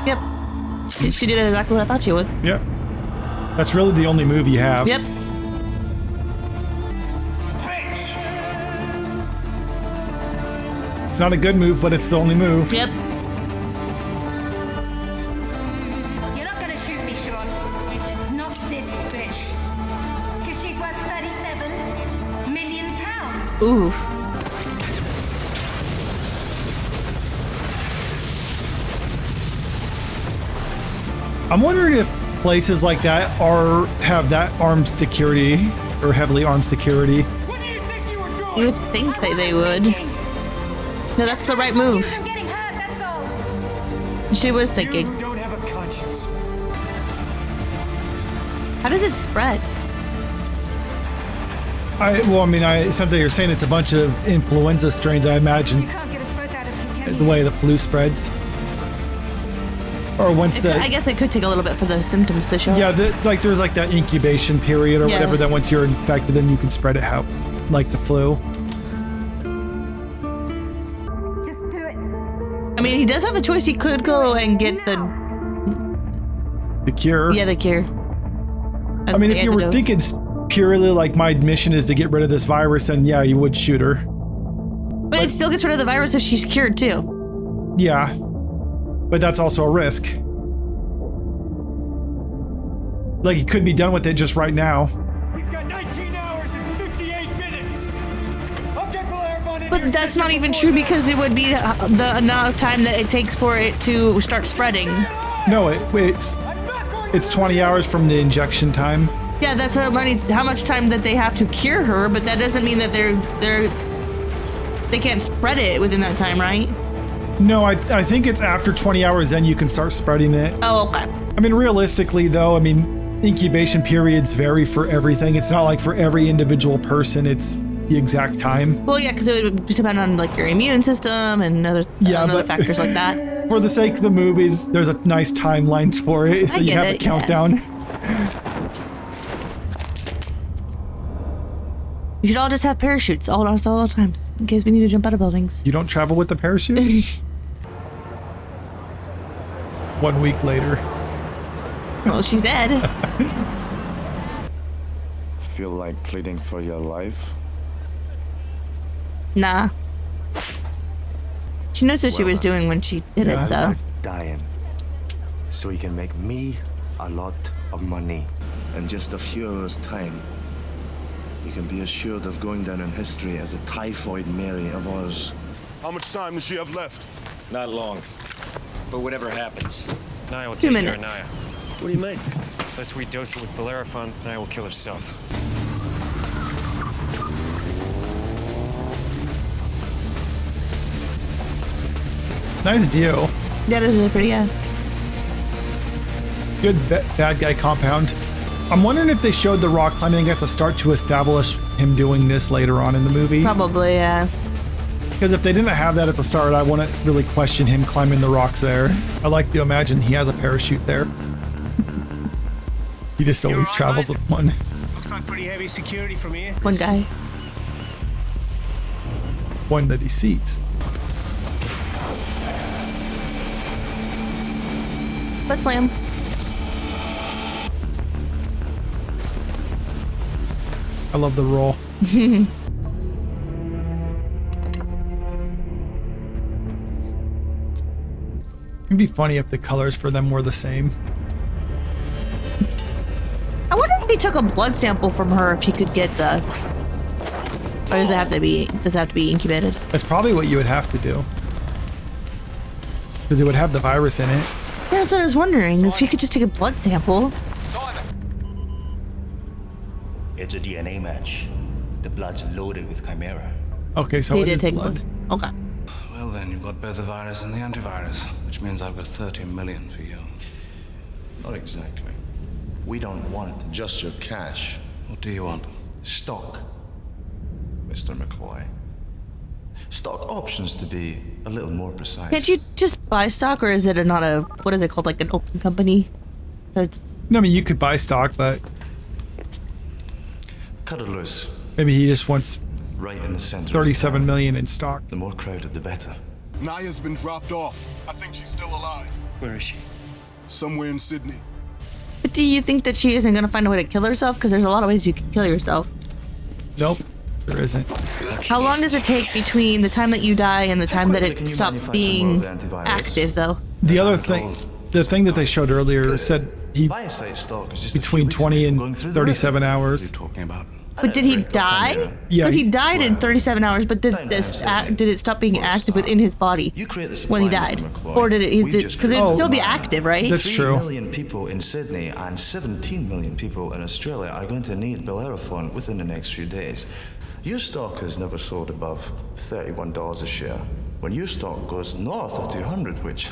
[SPEAKER 1] Yep. She did exactly what I thought she would.
[SPEAKER 2] Yep. That's really the only move you have.
[SPEAKER 1] Yep.
[SPEAKER 2] It's not a good move, but it's the only move.
[SPEAKER 1] Yep.
[SPEAKER 7] You're not gonna shoot me, Sean. Not this bitch. Because she's worth 37 million pounds.
[SPEAKER 1] Ooh.
[SPEAKER 2] I'm wondering if places like that have that armed security or heavily armed security.
[SPEAKER 1] You would think that they would. No, that's the right move.
[SPEAKER 7] From getting hurt, that's all.
[SPEAKER 1] She was thinking.
[SPEAKER 13] You don't have a conscience.
[SPEAKER 1] How does it spread?
[SPEAKER 2] Well, I mean, it sounds like you're saying it's a bunch of influenza strains. I imagine
[SPEAKER 7] You can't get us both out of here, can
[SPEAKER 2] the
[SPEAKER 7] you?
[SPEAKER 2] way the flu spreads. Or once
[SPEAKER 1] I guess it could take a little bit for the symptoms to show up.
[SPEAKER 2] yeah, like there's like that incubation period or
[SPEAKER 1] Yeah.
[SPEAKER 2] whatever. That once you're infected, then you can spread it out, like the flu.
[SPEAKER 7] Just do it.
[SPEAKER 1] I mean, he does have a choice. He could go and get the
[SPEAKER 2] cure.
[SPEAKER 1] Yeah, the cure.
[SPEAKER 2] I mean, if you were thinking purely like my mission is to get rid of this virus, then yeah, you would shoot her.
[SPEAKER 1] But it still gets rid of the virus if she's cured too.
[SPEAKER 2] Yeah, but that's also a risk. Like, it could be done with it just right now.
[SPEAKER 13] We've got 19 hours and 58 minutes. I'll get Bellerophon in
[SPEAKER 1] But
[SPEAKER 13] here
[SPEAKER 1] that's not even
[SPEAKER 13] before
[SPEAKER 1] true because it would be the amount of time that it takes for it to start spreading.
[SPEAKER 2] No, it's 20 hours from the injection time.
[SPEAKER 1] Yeah, that's how much time that they have to cure her, but that doesn't mean that they can't spread it within that time, right?
[SPEAKER 2] No, I think it's after 20 hours, then you can start spreading it.
[SPEAKER 1] Oh, okay.
[SPEAKER 2] I mean, realistically, though, I mean, incubation periods vary for everything. It's not like for every individual person, it's the exact time.
[SPEAKER 1] Well, yeah, because it would depend on like your immune system and other factors like that.
[SPEAKER 2] For the sake of the movie, there's a nice timeline for it, so you have a countdown.
[SPEAKER 1] Yeah. You should all just have parachutes all times in case we need to jump out of buildings.
[SPEAKER 2] You don't travel with the parachute? 1 week later.
[SPEAKER 1] Well, she's dead.
[SPEAKER 17] Feel like pleading for your life?
[SPEAKER 1] Nah. She knows what she was doing when she did it, so.
[SPEAKER 17] Dying. So he can make me a lot of money. In just a few hours' time, you can be assured of going down in history as the Typhoid Mary of Oz.
[SPEAKER 12] How much time does she have left?
[SPEAKER 4] Not long. But whatever happens,
[SPEAKER 8] Naya will
[SPEAKER 1] 2
[SPEAKER 8] take care of
[SPEAKER 1] minutes.
[SPEAKER 8] Naya.
[SPEAKER 4] what do you mean?
[SPEAKER 8] Unless we dose her with Bellerophon, Naya will kill herself.
[SPEAKER 2] Nice view.
[SPEAKER 1] That is really pretty good.
[SPEAKER 2] Good bad guy compound. I'm wondering if they showed the rock climbing at the start to establish him doing this later on in the movie.
[SPEAKER 1] Probably, yeah.
[SPEAKER 2] Because if they didn't have that at the start, I wouldn't really question him climbing the rocks there. I like to imagine he has a parachute there. He just always travels with one.
[SPEAKER 13] Looks like pretty heavy security from here.
[SPEAKER 1] One guy.
[SPEAKER 2] one that he sees.
[SPEAKER 1] Let's slam.
[SPEAKER 2] I love the roll. It'd be funny if the colors for them were the same.
[SPEAKER 1] I wonder if he took a blood sample from her, if he could get the. Or does it have to be? Does it have to be incubated?
[SPEAKER 2] That's probably what you would have to do, because it would have the virus in it.
[SPEAKER 1] Yeah, that's what I was wondering. If you could just take a blood sample.
[SPEAKER 17] It's a DNA match. The blood's loaded with Chimera.
[SPEAKER 2] Okay, so
[SPEAKER 1] He
[SPEAKER 2] it
[SPEAKER 1] did
[SPEAKER 2] is
[SPEAKER 1] take
[SPEAKER 2] blood.
[SPEAKER 1] blood. Okay.
[SPEAKER 14] Well, then, you've got both the virus and the antivirus, which means I've got 30 million for you.
[SPEAKER 17] Not exactly. We don't want it.
[SPEAKER 14] Just your cash. What do you want?
[SPEAKER 17] Stock, Mr. McCloy. Stock options, to be a little more precise.
[SPEAKER 1] Can't you just buy stock, or is it not a, what is it called, like an open company? So it's,
[SPEAKER 2] No, I mean, you could buy stock, but
[SPEAKER 17] Cut it loose.
[SPEAKER 2] maybe he just wants
[SPEAKER 17] Right in the center.
[SPEAKER 2] 37 million in stock.
[SPEAKER 17] The more crowded, the better.
[SPEAKER 12] Naya's been dropped off. I think she's still alive.
[SPEAKER 17] Where is she?
[SPEAKER 12] Somewhere in Sydney.
[SPEAKER 1] but do you think that she isn't going to find a way to kill herself? Because there's a lot of ways you can kill yourself.
[SPEAKER 2] Nope, there isn't.
[SPEAKER 1] How long does it take between the time that you die and the time that it stops being active, though?
[SPEAKER 2] The other thing, the thing that they showed earlier said he
[SPEAKER 17] Biosite stock is just
[SPEAKER 2] between 20 and 37 hours.
[SPEAKER 14] Talking about.
[SPEAKER 1] But did he die?
[SPEAKER 2] Yeah,
[SPEAKER 1] Because he died in 37 hours, but did it stop being active within his body when he died? Or did it, because it would still be active, right?
[SPEAKER 2] That's true.
[SPEAKER 17] 3 million people in Sydney and 17 million people in Australia are going to need Bellerophon within the next few days. Your stock has never sold above $31 a share. When your stock goes north of 200, which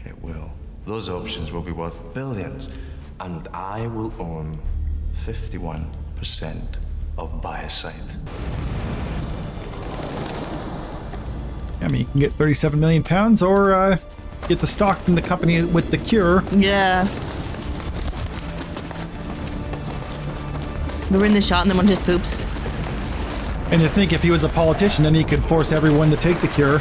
[SPEAKER 17] it will, those options will be worth billions. And I will own 51% of Biosite.
[SPEAKER 2] I mean, you can get 37 million pounds or get the stock from the company with the cure.
[SPEAKER 1] Yeah. We're in the shot and then one just poops.
[SPEAKER 2] And to think if he was a politician, then he could force everyone to take the cure.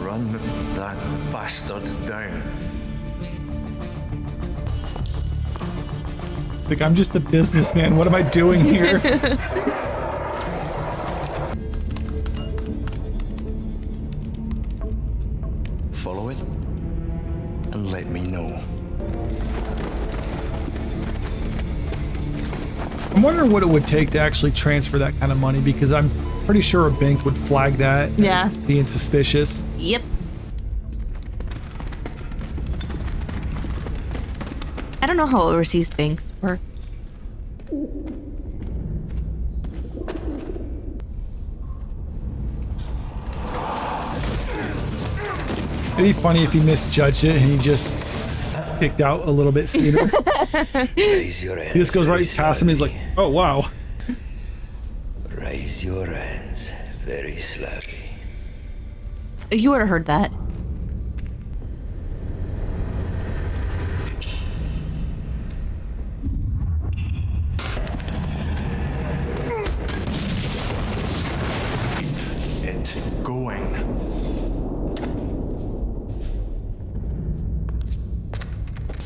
[SPEAKER 17] Run that bastard down.
[SPEAKER 2] Like, I'm just a businessman. What am I doing here?
[SPEAKER 17] Follow it and let me know.
[SPEAKER 2] I'm wondering what it would take to actually transfer that kind of money, because I'm pretty sure a bank would flag that
[SPEAKER 1] Yeah.
[SPEAKER 2] as being suspicious.
[SPEAKER 1] Yep. I don't know how overseas banks work.
[SPEAKER 2] It'd be funny if he misjudged it and he just picked out a little bit sooner.
[SPEAKER 5] Raise your hands.
[SPEAKER 2] He just goes right
[SPEAKER 5] very
[SPEAKER 2] past him. He's like,
[SPEAKER 5] slowly.
[SPEAKER 2] oh, wow.
[SPEAKER 5] Raise your hands very slowly.
[SPEAKER 1] You would have heard that.
[SPEAKER 17] It going.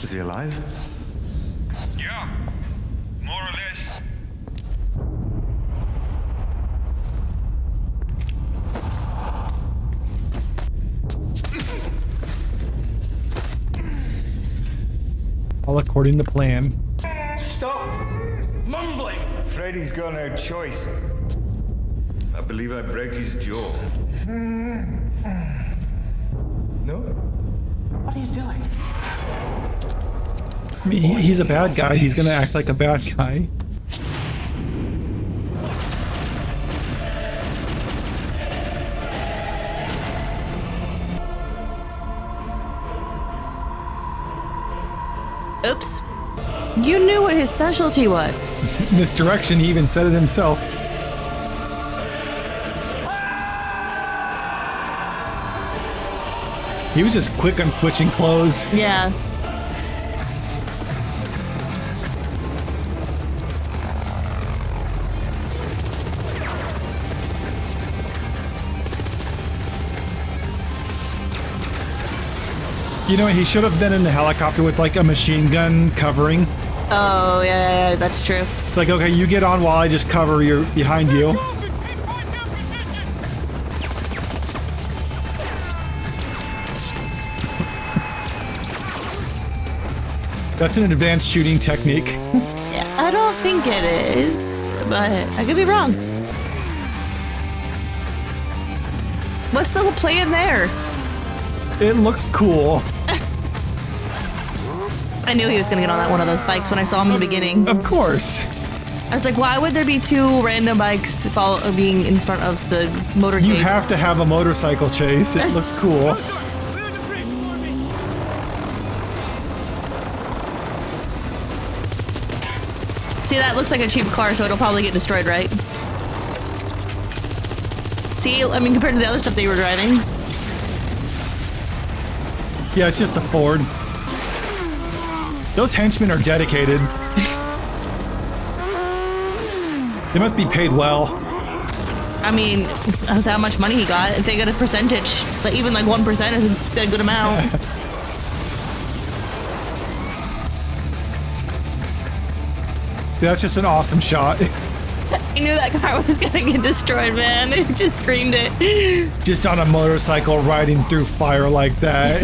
[SPEAKER 17] Is he alive?
[SPEAKER 13] Yeah, more or less.
[SPEAKER 2] All according to plan.
[SPEAKER 8] Stop mumbling! Freddy's got no choice. I believe I broke his jaw. No?
[SPEAKER 10] What are you doing?
[SPEAKER 2] I mean, he's a bad guy. He's gonna act like a bad guy.
[SPEAKER 1] Oops. You knew what his specialty was.
[SPEAKER 2] Misdirection, he even said it himself. He was just quick on switching clothes.
[SPEAKER 1] Yeah.
[SPEAKER 2] You know, he should have been in the helicopter with like a machine gun covering.
[SPEAKER 1] Oh, yeah, that's true.
[SPEAKER 2] It's like, okay, you get on while I just cover your behind you. That's an advanced shooting technique.
[SPEAKER 1] Yeah, I don't think it is, but I could be wrong. What's the plan there?
[SPEAKER 2] It looks cool.
[SPEAKER 1] I knew he was gonna get on that one of those bikes when I saw him in the beginning.
[SPEAKER 2] Of course.
[SPEAKER 1] I was like, why would there be two random bikes being in front of the motorcade?
[SPEAKER 2] You have to have a motorcycle chase. It looks cool.
[SPEAKER 1] See, that looks like a cheap car, so it'll probably get destroyed, right? See, I mean, compared to the other stuff they were driving.
[SPEAKER 2] Yeah, it's just a Ford. Those henchmen are dedicated. They must be paid well.
[SPEAKER 1] I mean, with how much money he got, if they get a percentage, like even like 1% is a good amount.
[SPEAKER 2] See, that's just an awesome shot.
[SPEAKER 1] I knew that car was gonna get destroyed, man. It just screamed it.
[SPEAKER 2] Just on a motorcycle riding through fire like that.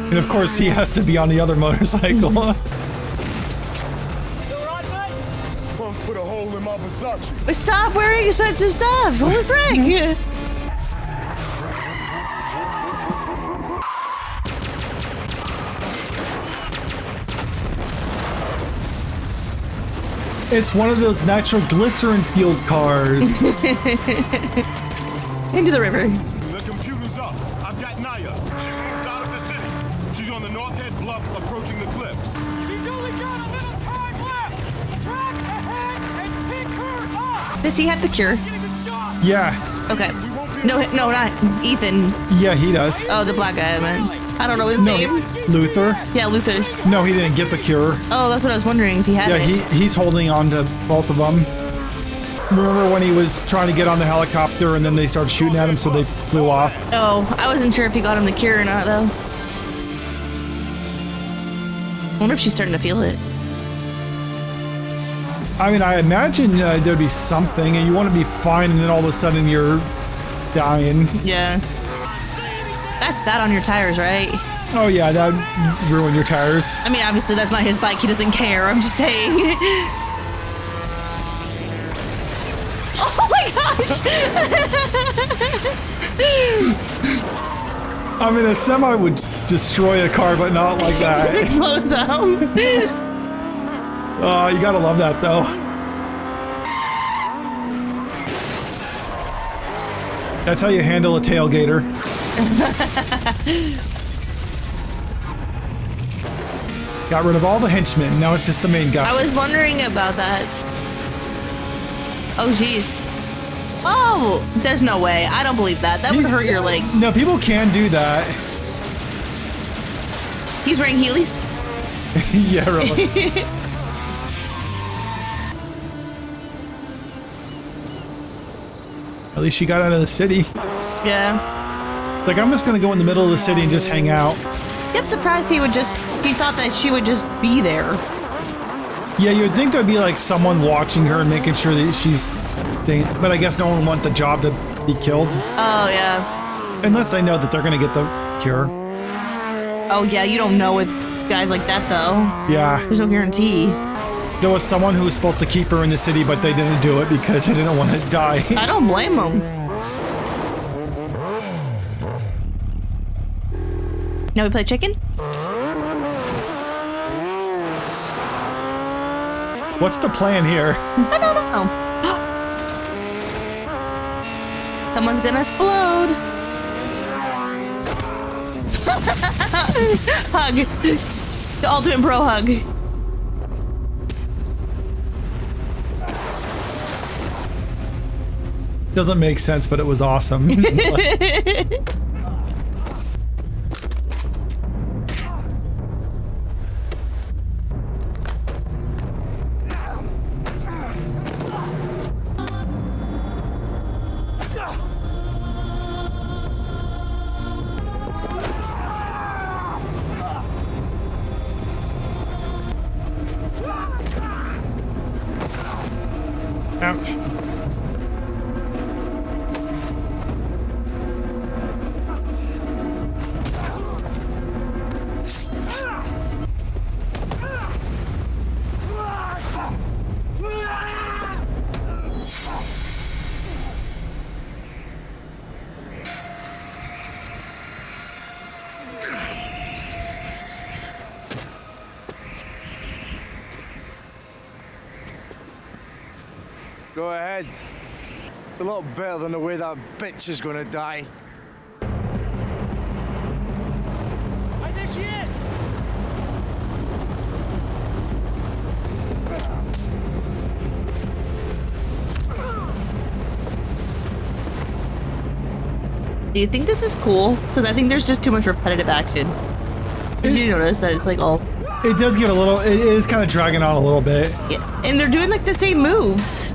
[SPEAKER 2] And of course, he has to be on the other motorcycle.
[SPEAKER 12] Put a hole in my Versace.
[SPEAKER 1] Stop wearing expensive stuff. Holy frick.
[SPEAKER 2] It's one of those nitroglycerin fueled cars.
[SPEAKER 1] Into the river.
[SPEAKER 12] The computer's up. I've got Naya. She's moved out of the city. She's on the North Head Bluff approaching the cliffs.
[SPEAKER 13] She's only got a little time left. Track ahead and pick her up.
[SPEAKER 1] Does he have the cure?
[SPEAKER 2] Yeah.
[SPEAKER 1] Okay. No, not Ethan.
[SPEAKER 2] Yeah, he does.
[SPEAKER 1] Oh, the black guy, I meant. I don't know his name.
[SPEAKER 2] Luther?
[SPEAKER 1] Yeah, Luther.
[SPEAKER 2] No, he didn't get the cure.
[SPEAKER 1] Oh, that's what I was wondering if he had it.
[SPEAKER 2] Yeah, he's holding on to both of them. Remember when he was trying to get on the helicopter and then they started shooting at him, so they flew off?
[SPEAKER 1] Oh, I wasn't sure if he got him the cure or not, though. I wonder if she's starting to feel it.
[SPEAKER 2] I mean, I imagine there'd be something, and you want to be fine, and then all of a sudden you're dying.
[SPEAKER 1] Yeah. That's bad on your tires, right?
[SPEAKER 2] Oh yeah, that would ruin your tires.
[SPEAKER 1] I mean, obviously that's not his bike. He doesn't care. I'm just saying. Oh my gosh!
[SPEAKER 2] I mean, a semi would destroy a car, but not like that.
[SPEAKER 1] It blows up.
[SPEAKER 2] Oh, you gotta love that, though. That's how you handle a tailgater. Got rid of all the henchmen. Now it's just the main guy.
[SPEAKER 1] I was wondering about that. Oh, jeez. Oh, there's no way. I don't believe that. That would hurt your legs.
[SPEAKER 2] No, people can do that.
[SPEAKER 1] He's wearing Heelys?
[SPEAKER 2] Yeah, really. At least she got out of the city.
[SPEAKER 1] Yeah.
[SPEAKER 2] Like, I'm just gonna go in the middle of the city and just hang out.
[SPEAKER 1] Yeah, I'm surprised he thought that she would just be there.
[SPEAKER 2] Yeah, you would think there'd be like someone watching her and making sure that she's staying, but I guess no one would want the job to be killed.
[SPEAKER 1] Oh, yeah.
[SPEAKER 2] Unless they know that they're gonna get the cure.
[SPEAKER 1] Oh, yeah, you don't know with guys like that, though.
[SPEAKER 2] Yeah.
[SPEAKER 1] There's no guarantee.
[SPEAKER 2] There was someone who was supposed to keep her in the city, but they didn't do it because they didn't want to die.
[SPEAKER 1] I don't blame them. Now we play chicken?
[SPEAKER 2] What's the plan here?
[SPEAKER 1] I don't know. Someone's gonna explode. Hug. The ultimate bro hug.
[SPEAKER 2] Doesn't make sense, but it was awesome. Ouch.
[SPEAKER 14] Go ahead. It's a lot better than the way that bitch is gonna die.
[SPEAKER 13] Hey, there she is!
[SPEAKER 1] Do you think this is cool? Because I think there's just too much repetitive action. Did you notice that it's like all...
[SPEAKER 2] It does get a little... It is kind of dragging on a little bit.
[SPEAKER 1] Yeah, and they're doing like the same moves.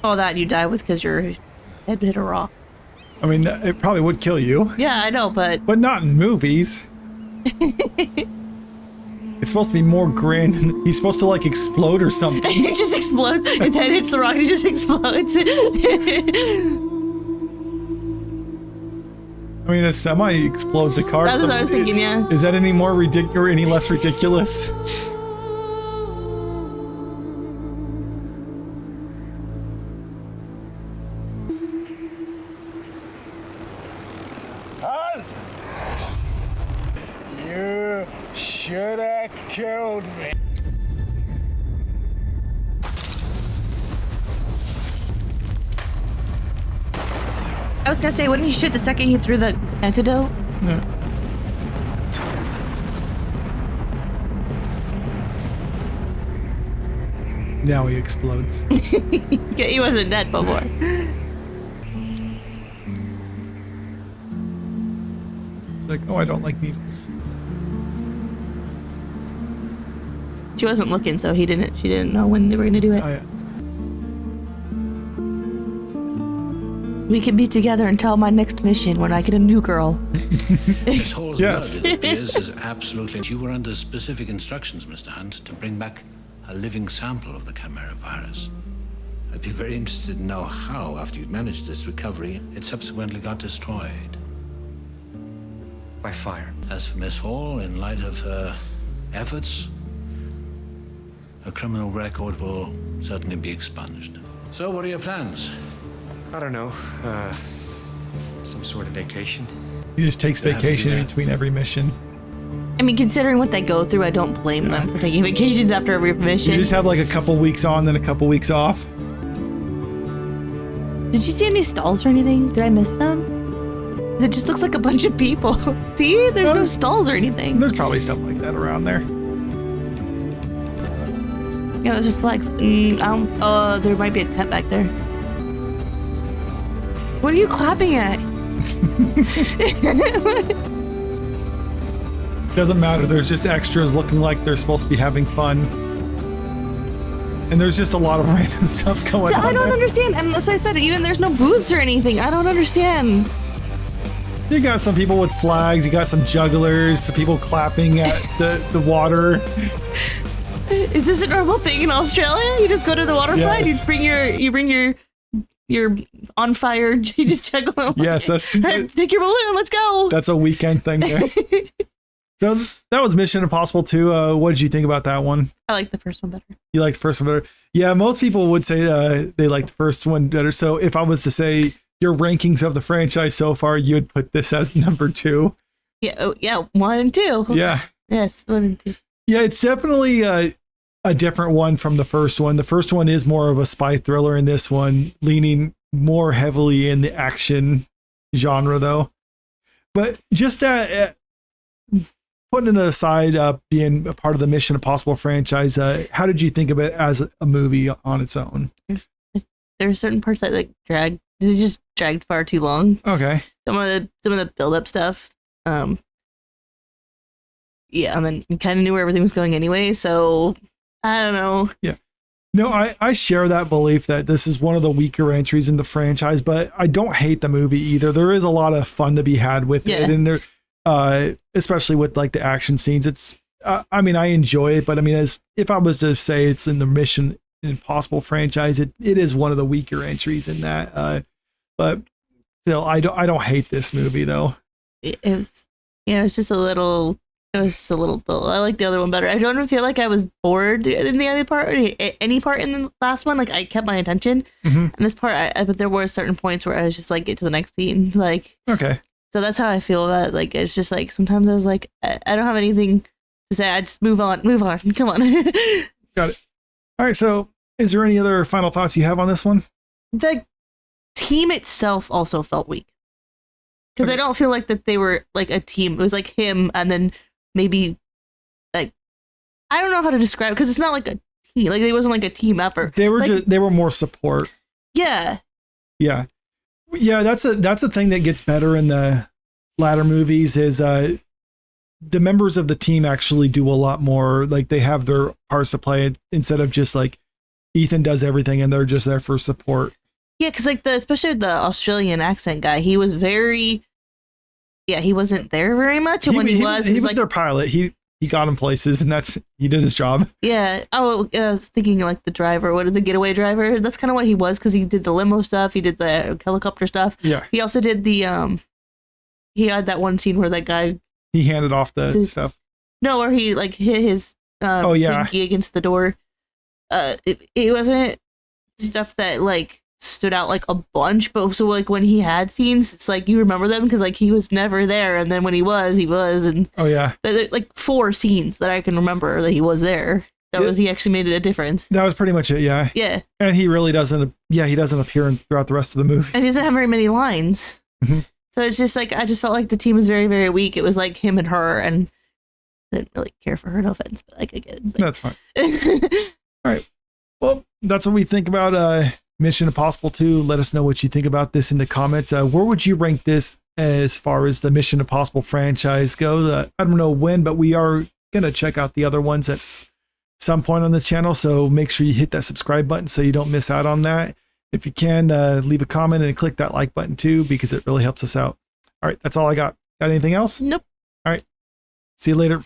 [SPEAKER 1] All that you die with because your head hit a rock.
[SPEAKER 2] I mean, it probably would kill you.
[SPEAKER 1] Yeah, I know, but
[SPEAKER 2] not in movies. It's supposed to be more grin. He's supposed to like explode or something.
[SPEAKER 1] He just explodes. His head hits the rock and he just explodes.
[SPEAKER 2] I mean, a semi explodes a car.
[SPEAKER 1] That's what I was thinking, yeah.
[SPEAKER 2] Is that any more ridiculous or any less ridiculous?
[SPEAKER 14] You should have killed me.
[SPEAKER 1] I was gonna say, wouldn't he shoot the second he threw the antidote?
[SPEAKER 2] Yeah. Now he explodes.
[SPEAKER 1] Yeah, he wasn't dead before.
[SPEAKER 2] Like, oh, I don't like needles.
[SPEAKER 1] She wasn't looking, so she didn't know when they were gonna do it.
[SPEAKER 2] Oh, yeah.
[SPEAKER 1] We can be together until my next mission when I get a new girl.
[SPEAKER 6] This Hall's
[SPEAKER 2] Yes.
[SPEAKER 6] blood, it appears, is absolutely... You were under specific instructions, Mr. Hunt, to bring back a living sample of the Chimera virus. I'd be very interested to know how, after you'd managed this recovery, it subsequently got destroyed.
[SPEAKER 4] By fire.
[SPEAKER 6] As for Miss Hall, in light of her efforts, her criminal record will certainly be expunged. So, what are your plans?
[SPEAKER 4] I don't know. Some sort of vacation.
[SPEAKER 2] He just takes
[SPEAKER 6] They have to do
[SPEAKER 2] vacation in
[SPEAKER 6] that.
[SPEAKER 2] between every mission.
[SPEAKER 1] I mean, considering what they go through, I don't blame them for taking vacations after every mission.
[SPEAKER 2] You just have like a couple weeks on, then a couple weeks off.
[SPEAKER 1] Did you see any stalls or anything? Did I miss them? 'Cause it just looks like a bunch of people. See? There's no stalls or anything.
[SPEAKER 2] There's probably stuff like that around there.
[SPEAKER 1] Yeah, those are flags. There might be a tent back there. What are you clapping at?
[SPEAKER 2] Doesn't matter. There's just extras looking like they're supposed to be having fun. And there's just a lot of random stuff going on.
[SPEAKER 1] I don't
[SPEAKER 2] there.
[SPEAKER 1] understand. And that's why I said, even there's no booths or anything. I don't understand.
[SPEAKER 2] You got some people with flags. You got some jugglers. Some people clapping at the water.
[SPEAKER 1] Is this a normal thing in Australia? You just go to the waterfront,
[SPEAKER 2] Yes.
[SPEAKER 1] you bring your on fire, you just juggle them.
[SPEAKER 2] Yes, that's
[SPEAKER 1] Take your balloon, let's go.
[SPEAKER 2] that's a weekend thing there. So that was Mission Impossible 2. What did you think about that one?
[SPEAKER 1] I like the first one better.
[SPEAKER 2] You like the first one better? Yeah, most people would say they like the first one better. So if I was to say your rankings of the franchise so far, you'd put this as number 2.
[SPEAKER 1] Yeah, oh, yeah, 1 and 2.
[SPEAKER 2] Yeah.
[SPEAKER 1] Yes, 1 and 2.
[SPEAKER 2] Yeah, it's definitely a different one from the first one. The first one is more of a spy thriller, and this one leaning more heavily in the action genre, though. But just putting it aside, being a part of the Mission Impossible franchise, how did you think of it as a movie on its own?
[SPEAKER 1] There are certain parts that like dragged. It just dragged far too long.
[SPEAKER 2] Okay.
[SPEAKER 1] Some of the build up stuff. Yeah, and then you kind of knew where everything was going anyway. So I don't know.
[SPEAKER 2] Yeah. No, I share that belief that this is one of the weaker entries in the franchise, but I don't hate the movie either. There is a lot of fun to be had with it, and there, especially with like the action scenes. It's, I mean, I enjoy it, but I mean, if I was to say it's in the Mission Impossible franchise, it is one of the weaker entries in that. But still, I don't hate this movie though.
[SPEAKER 1] It was just a little. It was just a little dull. I like the other one better. I don't feel like I was bored in the other part, or any part in the last one. Like I kept my attention. And this part, but there were certain points where I was just like, get to the next scene. Like,
[SPEAKER 2] okay.
[SPEAKER 1] So that's how I feel about it. Like, it's just like, sometimes I was like, I don't have anything to say. I just move on. Come on.
[SPEAKER 2] Got it. All right. So is there any other final thoughts you have on this one?
[SPEAKER 1] The team itself also felt weak. Because I don't feel like that they were like a team. It was like him and then maybe like, I don't know how to describe it because it's not like a team. Like, it wasn't like a team effort.
[SPEAKER 2] They were
[SPEAKER 1] like,
[SPEAKER 2] they were more support.
[SPEAKER 1] Yeah.
[SPEAKER 2] Yeah. That's a thing that gets better in the latter movies is the members of the team actually do a lot more. Like, they have their parts to play instead of just like Ethan does everything and they're just there for support.
[SPEAKER 1] Yeah, because like especially the Australian accent guy, he was very. Yeah, he wasn't there very much, and when he was like,
[SPEAKER 2] their pilot. He got him places, and he did his job.
[SPEAKER 1] Yeah. Oh, I was thinking like the driver. What is the getaway driver? That's kind of what he was because he did the limo stuff. He did the helicopter stuff.
[SPEAKER 2] Yeah.
[SPEAKER 1] He also did the He had that one scene where that guy.
[SPEAKER 2] He handed off the stuff.
[SPEAKER 1] No, where he like hit his pinky against the door. It wasn't stuff that like stood out like a bunch, but so like when he had scenes, it's like you remember them because like he was never there, and then when he was, and like 4 scenes that I can remember that he was there. He actually made a difference.
[SPEAKER 2] That was pretty much it, yeah.
[SPEAKER 1] Yeah.
[SPEAKER 2] And he really doesn't. Yeah, he doesn't appear throughout the rest of the movie,
[SPEAKER 1] and he doesn't have very many lines. So it's just like I just felt like the team was very, very weak. It was like him and her, and I didn't really care for her. No offense, but like I get it. But.
[SPEAKER 2] That's fine. All right. Well, that's what we think about Mission Impossible 2. Let us know what you think about this in the comments. Where would you rank this as far as the Mission Impossible franchise goes? I don't know when, but we are going to check out the other ones at some point on the channel. So make sure you hit that subscribe button so you don't miss out on that. If you can, leave a comment and click that like button too, because it really helps us out. All right. That's all I got. Got anything else?
[SPEAKER 1] Nope.
[SPEAKER 2] All right. See you later.